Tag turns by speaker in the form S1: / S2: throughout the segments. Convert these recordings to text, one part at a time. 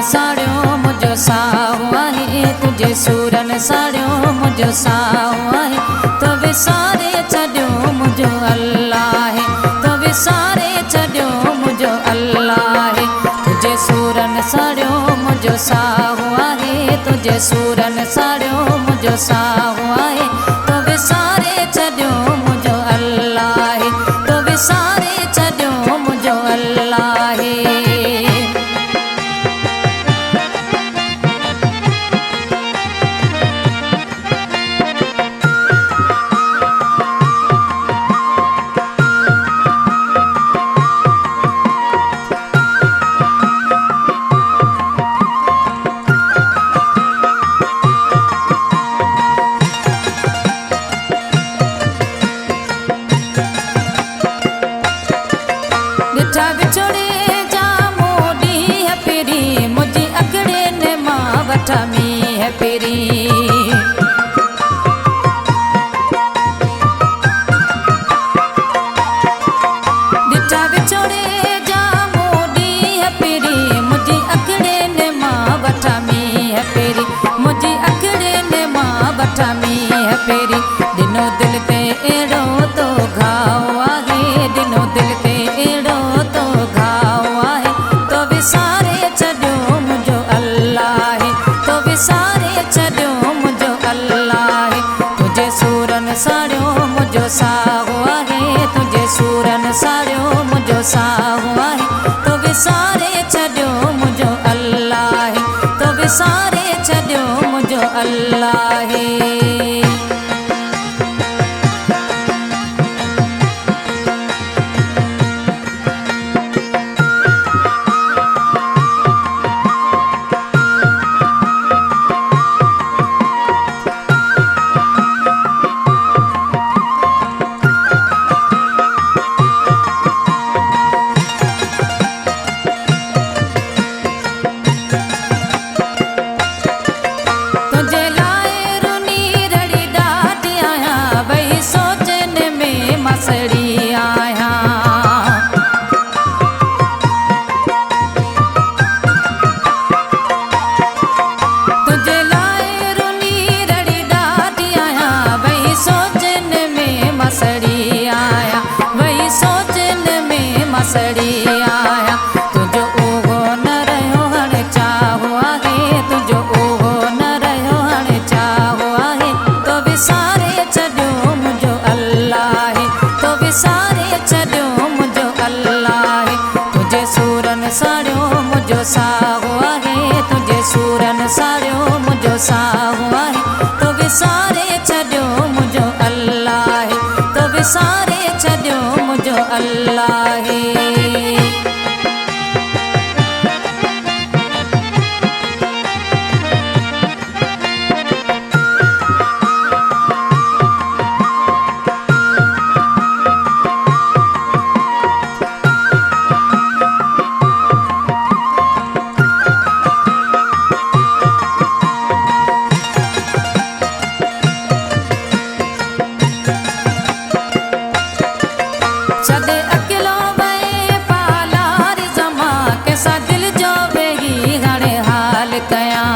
S1: साड़ियो मुझो साओ आहे, तुझे सूरन साड़ियो मुझो साओ आहे। तो विसारे छॾियो मुझो अल्लाह आहे, तो विसारे छॾियो मुझो अल्लाह आहे। तुझे सूरन साड़ियो मुझो साओ आहे, तुझे सूरन साड़ियो मुझो साओ आहे। तो विसारे छॾियो मुझो अल्लाह आहे, तो विसारे छॾियो मुझो अल्लाह आहे। विछोड़े जा मोडी है पेरी, मुझी अकड़े ने माँ वठा में है पेरी। डिठा विछोड़े जा मोडी है पेरी, मुझी अकड़े ने माँ वठा में है पेरी, मुझी अकड़े ने माँ वठा में है पेरी। दिनो दिल ते एड़ो तो घाव आहे, दिनो दिल ते एड़ो तो घाव आहे। तो विसारे छॾियो मुझो अल्लाह आहे, तो विसारे छॾियो मुझो अल्लाह आहे। तुझे सूरन साड़ियो मुझो साओ आहे, तुझे सूरन साड़ियो मुझो साओ आहे। तो विसारे छॾियो मुझो अल्लाह आहे, तो विसारे छॾियो मुझो अल्लाह आहे। तुझे लाए रुनी रड़ी डाटी आया, वही सोचने में मसड़ी आया। तुझे लाए रुनी रड़ी डाटी आया, वही सोचने में मसड़ी आया, वही सोचने में मसड़ी आया। तुझो उहो न रहियो हाणे चाहो आहे, तुझो उहो न रहियो हाणे चाहो आहे। तो विसारे छॾियो मुझो अल्लाह आहे, तो विसारे छॾियो मुझो अल्लाह आहे। तुझे सूरन साड़ियो मुझो साओ आहे, तुझे सूरन साड़ियो मुझो साओ आहे। तो विसारे छॾियो मुझो अल्लाह आहे, तो विसारे छॾियो मुझो अल्लाह आहे। छॾे अकेलो वए पालार जमा, कैसा दिल जो वेही हाणे हाल कयां।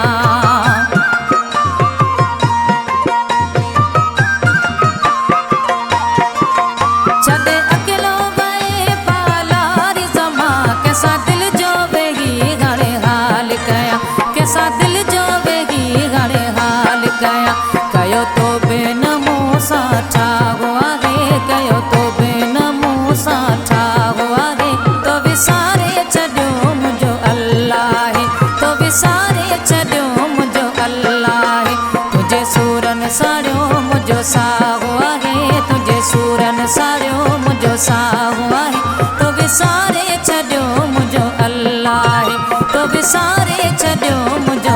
S1: छॾे अकेलो वए पालार जमा, कैसा दिल जो वेही हाणे हाल कयां, कैसा दिल जो वेही हाणे हाल कयां। कयो तो बिन मूं सां ठाहो आहे, कयो तो बिन मूं सां ठाहो आहे। तो विसारे छॾियो मुझो अल्लाह आहे, तो विसारे छॾियो मुझो अल्लाह आहे। तुझे सूरन साड़ियो मुझो साओ आहे, तुझे सूरन साड़ियो मुझो साओ आहे। तो विसारे छॾियो मुझो अल्लाह आहे, तो विसारे छॾियो मुझो